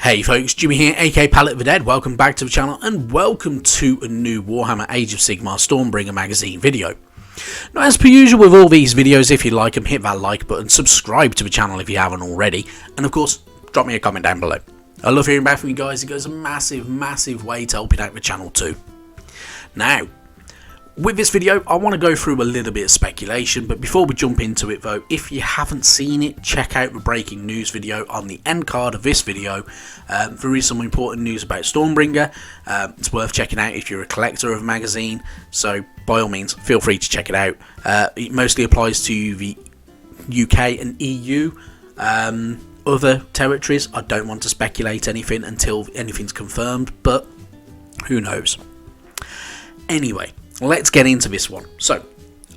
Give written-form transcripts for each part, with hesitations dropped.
Hey folks, Jimmy here, aka Pallet of the Dead. Welcome back to the channel and welcome to a new Warhammer Age of Sigmar Stormbringer magazine video. Now, as per usual with all these videos, if you like them, hit that like button, subscribe to the channel if you haven't already, and of course, drop me a comment down below. I love hearing back from you guys. It goes a massive way to helping out the channel too. Now, with this video, I want to go through a little bit of speculation, but before we jump into it though, if you haven't seen it, check out the breaking news video on the end card of this video. There is some important news about Stormbringer. It's worth checking out if you're a collector of a magazine, so by all means, feel free to check it out. It mostly applies to the UK and EU. Other territories, I don't want to speculate anything until anything's confirmed, but who knows. Anyway, let's get into this one. So,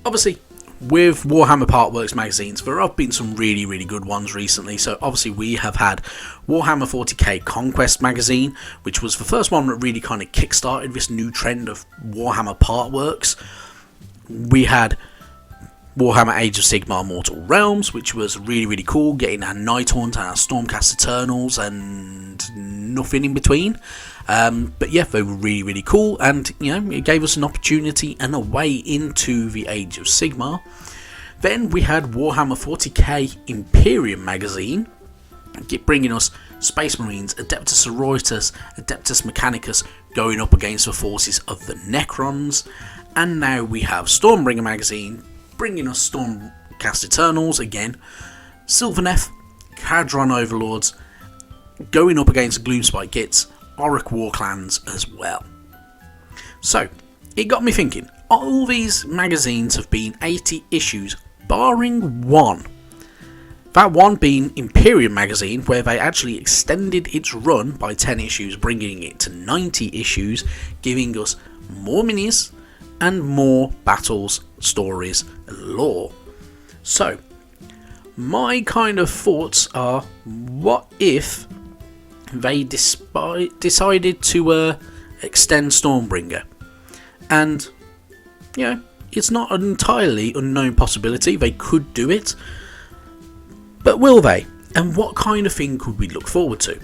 obviously, with Warhammer Partworks magazines, there have been some really good ones recently. So, obviously, we have had Warhammer 40k Conquest magazine, which was the first one that really kind of kickstarted this new trend of Warhammer Partworks. We had Warhammer Age of Sigmar Mortal Realms, which was really cool, getting our Nighthaunt and our Stormcast Eternals and nothing in between. But yeah, they were really cool, and you know, it gave us an opportunity and a way into the Age of Sigmar. Then we had Warhammer 40k Imperium magazine, bringing us Space Marines, Adeptus Sororitas, Adeptus Mechanicus going up against the forces of the Necrons. And now we have Stormbringer magazine, bringing us Stormcast Eternals again, Sylvaneth, Cadron Overlords, going up against Gloomspite Kits, Auric War Clans as well. So, it got me thinking, all these magazines have been 80 issues, barring one. That one being Imperium magazine, where they actually extended its run by 10 issues, bringing it to 90 issues, giving us more minis and more battles, stories, and lore. So, my kind of thoughts are, what if they decided to extend Stormbringer? And, you know, it's not an entirely unknown possibility. They could do it. But will they? And what kind of thing could we look forward to?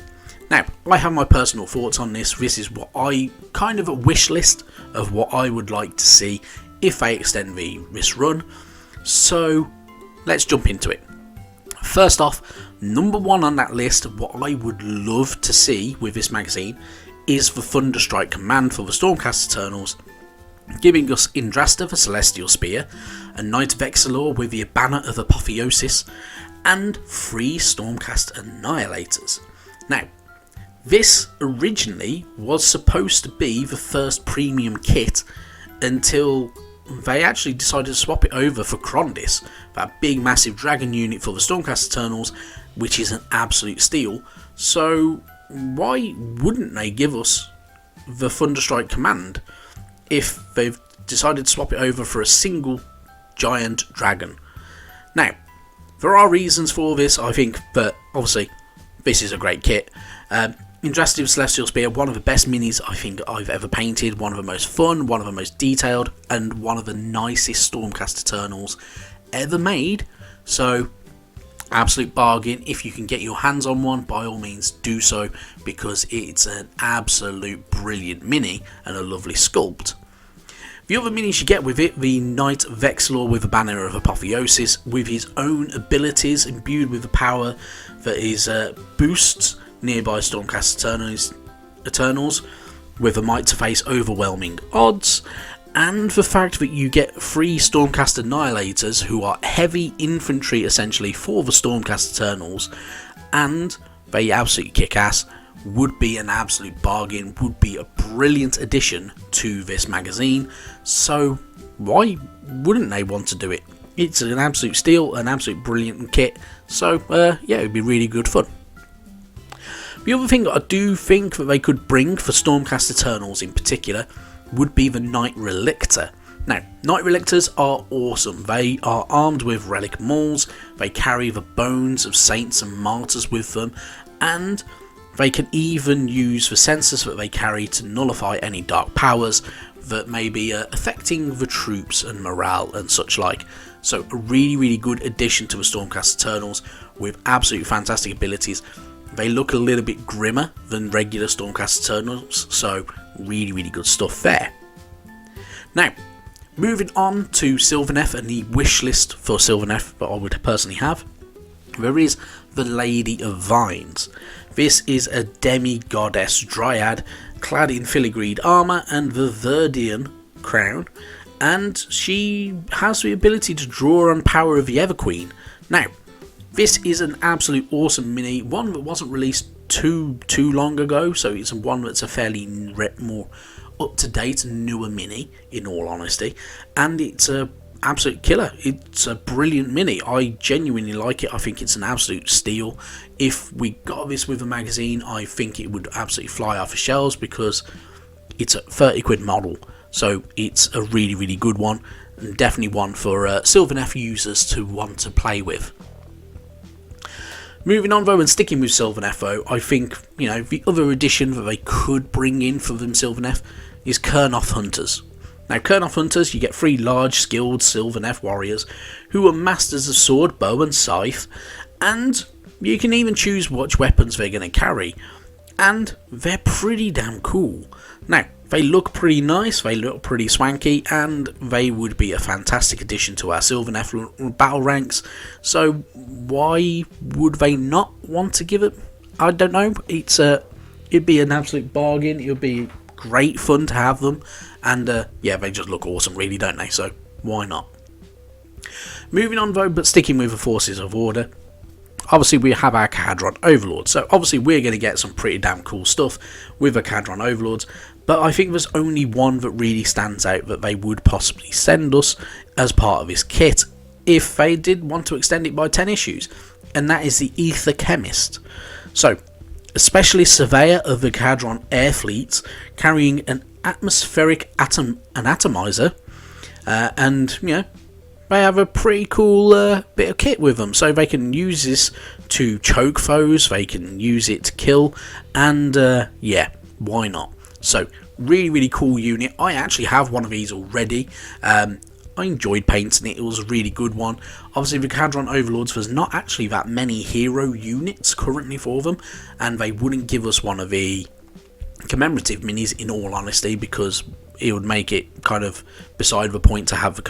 Now, I have my personal thoughts on this. This is what I kind of a wish list of what I would like to see if they extend this run. So, let's jump into it. First off, number one on that list, what I would love to see with this magazine is the Thunderstrike command for the Stormcast Eternals, giving us Indrasta the Celestial Spear, a Knight Vexillor with the Banner of Apotheosis, and 3 Stormcast Annihilators. Now, this originally was supposed to be the first premium kit until they actually decided to swap it over for Krondis, that big massive dragon unit for the Stormcast Eternals, which is an absolute steal. So why wouldn't they give us the Thunderstrike command if they've decided to swap it over for a single giant dragon? Now, there are reasons for this, I think, but obviously this is a great kit. Indrasta Celestial Spear, one of the best minis I think I've ever painted, one of the most fun, one of the most detailed, and one of the nicest Stormcast Eternals ever made. So, absolute bargain. If you can get your hands on one, by all means do so, because it's an absolute brilliant mini and a lovely sculpt. The other minis you get with it, the Knight Vexillor with the Banner of Apotheosis, with his own abilities imbued with the power that is boosts nearby Stormcast Eternals with a might to face overwhelming odds, and the fact that you get 3 Stormcast Annihilators who are heavy infantry essentially for the Stormcast Eternals, and they absolutely kick ass, would be an absolute bargain, would be a brilliant addition to this magazine. So why wouldn't they want to do it? It's an absolute steal, an absolute brilliant kit, so yeah, it would be really good fun. The other thing that I do think that they could bring for Stormcast Eternals in particular would be the Knight Relictor. Now, Knight Relictors are awesome. They are armed with relic mauls, they carry the bones of saints and martyrs with them, and they can even use the sensors that they carry to nullify any dark powers that may be affecting the troops and morale and such like. So a really good addition to the Stormcast Eternals with absolutely fantastic abilities. They look a little bit grimmer than regular Stormcast Eternals, so really good stuff there. Now, moving on to Sylvaneth and the wish list for Sylvaneth that I would personally have, there is the Lady of Vines. This is a demi-goddess dryad clad in filigreed armour and the Verdian crown, and she has the ability to draw on power of the Everqueen. Now, this is an absolute awesome mini, one that wasn't released too long ago, so it's one that's a fairly more up-to-date, newer mini, in all honesty, and it's a absolute killer. It's a brilliant mini. I genuinely like it. I think it's an absolute steal. If we got this with a magazine, I think it would absolutely fly off the shelves, because it's a 30 quid model, so it's a really good one, and definitely one for Sylvaneth users to want to play with. Moving on though, and sticking with Sylvaneth though, I think, you know, the other addition that they could bring in for them Sylvaneth is Koff Hunters. Now, Koff Hunters, you get 3 large skilled Sylvaneth warriors who are masters of sword, bow and scythe, and you can even choose which weapons they're going to carry, and they're pretty damn cool. Now, they look pretty nice, they look pretty swanky, and they would be a fantastic addition to our Sylvaneth battle ranks, so why would they not want to give it? I don't know. It'd be an absolute bargain. It would be great fun to have them, and yeah, they just look awesome, really, don't they? So why not? Moving on though, but sticking with the Forces of Order, obviously we have our Cadron Overlord, so obviously we're going to get some pretty damn cool stuff with the Cadron Overlords, but I think there's only one that really stands out that they would possibly send us as part of this kit if they did want to extend it by 10 issues, and that is the Ether Chemist. So, a specialist surveyor of the Cadron air fleets, carrying an atmospheric atomizer, and, you know, they have a pretty cool bit of kit with them, so they can use this to choke foes, they can use it to kill, and yeah, why not? So, really cool unit. I actually have one of these already. I enjoyed painting it, it was a really good one. Obviously the Cadron Overlords, there's not actually that many hero units currently for them, and they wouldn't give us one of the commemorative minis, in all honesty, because it would make it kind of beside the point to have the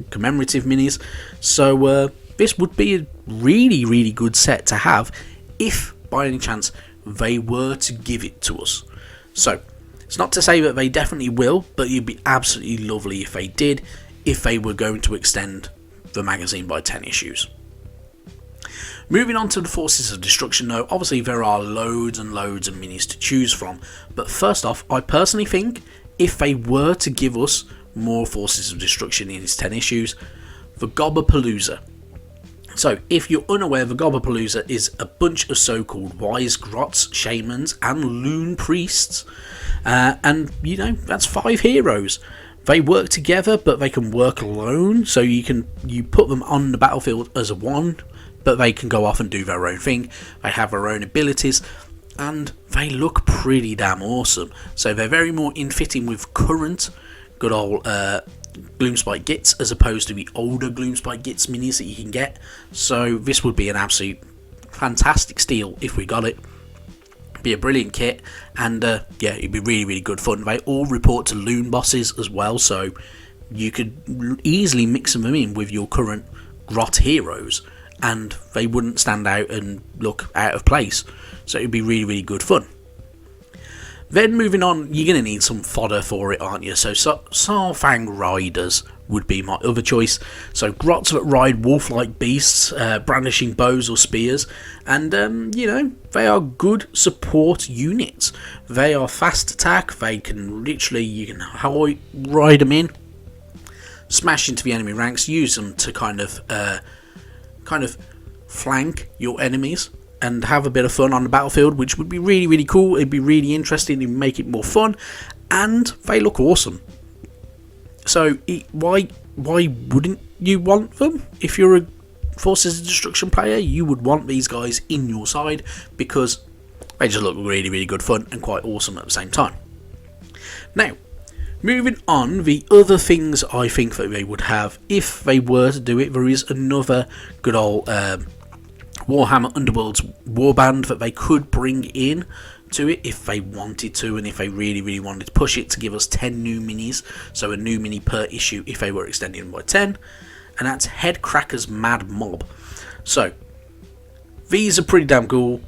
commemorative minis. So this would be a really good set to have if by any chance they were to give it to us. So it's not to say that they definitely will, but it'd be absolutely lovely if they did, if they were going to extend the magazine by 10 issues. Moving on to the Forces of Destruction though, obviously there are loads and loads of minis to choose from, but first off, I personally think if they were to give us more Forces of Destruction in its 10 issues, the Gobberpalooza. So, if you're unaware, the Gobberpalooza is a bunch of so-called Wise Grots, Shamans, and Loon Priests, and, you know, that's 5 heroes. They work together, but they can work alone, so you put them on the battlefield as a one, but they can go off and do their own thing. They have their own abilities, and they look pretty damn awesome. So they're very more in fitting with current good old Gloomspite Gits, as opposed to the older Gloomspite Gits minis that you can get. So this would be an absolute fantastic steal if we got it. Be a brilliant kit, and yeah, it'd be really good fun. They all report to loon bosses as well, so you could easily mix them in with your current grot heroes, and they wouldn't stand out and look out of place. So it'd be really good fun. Then moving on, you're going to need some fodder for it, aren't you? So Fang Riders would be my other choice. So grots that ride wolf-like beasts, brandishing bows or spears, and you know, they are good support units. They are fast attack. They can literally, you can ride them in, smash into the enemy ranks, use them to kind of flank your enemies and have a bit of fun on the battlefield, which would be really cool. It'd be really interesting to make it more fun, and they look awesome. So why wouldn't you want them? If you're a Forces of Destruction player, you would want these guys in your side, because they just look really good fun and quite awesome at the same time. Now, moving on, the other things I think that they would have if they were to do it, there is another good old Warhammer Underworld's warband that they could bring in to it if they wanted to, and if they really wanted to push it to give us 10 new minis, so a new mini per issue if they were extending by 10, and that's Headcracker's Mad Mob. So these are pretty damn cool.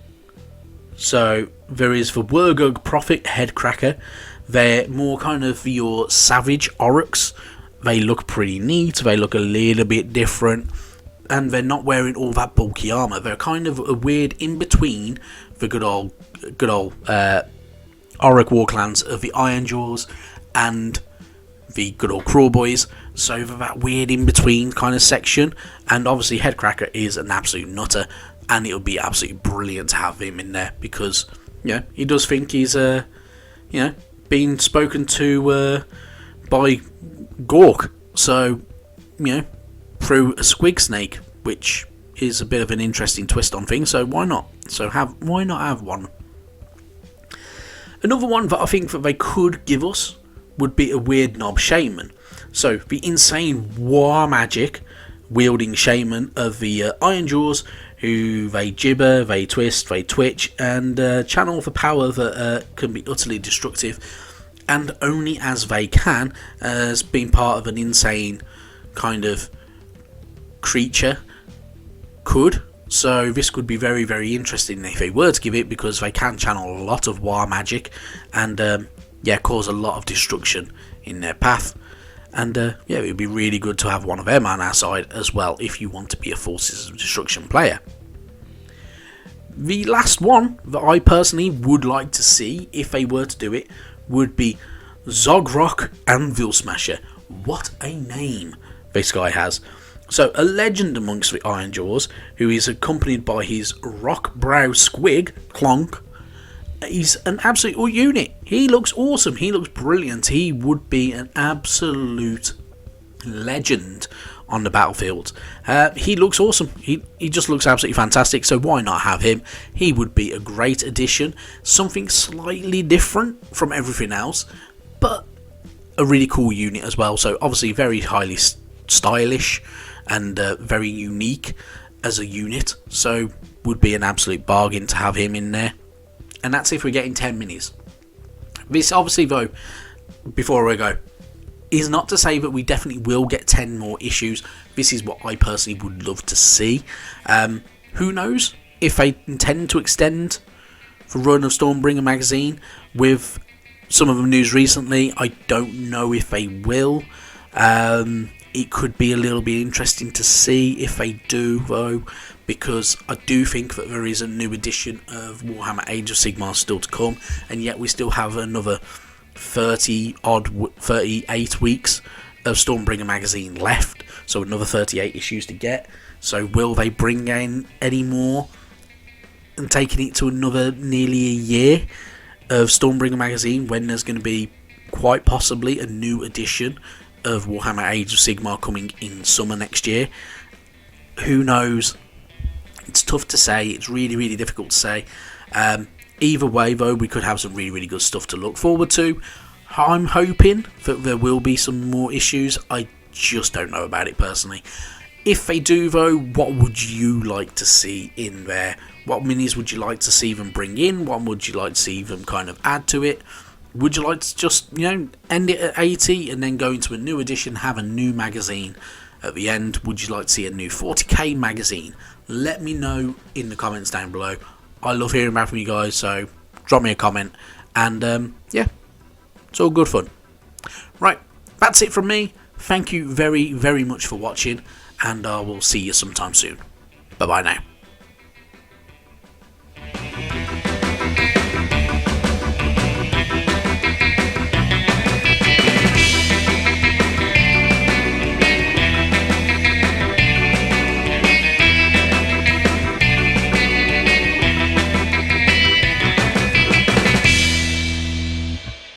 So there is the Wurgug Prophet Headcracker. They're more kind of your savage orcs. They look pretty neat, they look a little bit different, and they're not wearing all that bulky armour. They're kind of a weird in between the good old Auric war clans of the Iron Jaws and the good old Crawl Boys. So that weird in between kind of section, and obviously Headcracker is an absolute nutter, and it would be absolutely brilliant to have him in there because he does think he's being spoken to by Gork, so through a squig snake, which is a bit of an interesting twist on things. So why not? Why not have one? Another one that I think that they could give us would be a weird knob shaman. So the insane war magic wielding shaman of the Iron Jaws, who they gibber, they twist, they twitch, and channel the power that can be utterly destructive, and only as they can, as being part of an insane kind of creature could. So this could be very interesting if they were to give it, because they can channel a lot of war magic and cause a lot of destruction in their path. And it would be really good to have one of them on our side as well if you want to be a Forces of Destruction player. The last one that I personally would like to see if they were to do it would be Zog Rock Vil Smasher. What a name this guy has. So, a legend amongst the Iron Jaws, who is accompanied by his rock brow squig, Clonk. He's an absolute unit. He looks awesome. He looks brilliant. He would be an absolute legend on the battlefield. He looks awesome. He just looks absolutely fantastic. So why not have him? He would be a great addition. Something slightly different from everything else, but a really cool unit as well. So obviously very highly stylish and very unique as a unit. So would be an absolute bargain to have him in there. And that's if we're getting 10 minis. This obviously though, before I go, is not to say that we definitely will get 10 more issues. This is what I personally would love to see. Who knows if they intend to extend the run of Stormbringer magazine with some of the news recently. I don't know if they will. It could be a little bit interesting to see if they do though, because I do think that there is a new edition of Warhammer Age of Sigmar still to come, and yet we still have another 38 weeks of Stormbringer magazine left, so another 38 issues to get. So will they bring in any more and taking it to another nearly a year of Stormbringer magazine, when there's going to be quite possibly a new edition of Warhammer Age of Sigmar coming in summer next year? Who knows? It's tough to say. It's really difficult to say. Either way though, we could have some really good stuff to look forward to. I'm hoping that there will be some more issues. I just don't know about it personally. If they do though, what would you like to see in there? What minis would you like to see them bring in? What would you like to see them kind of add to it? Would you like to just, end it at 80 and then go into a new edition, have a new magazine at the end? Would you like to see a new 40k magazine? Let me know in the comments down below. I love hearing back from you guys, so drop me a comment. And it's all good fun. Right, that's it from me. Thank you very much for watching, and I will see you sometime soon. Bye bye now.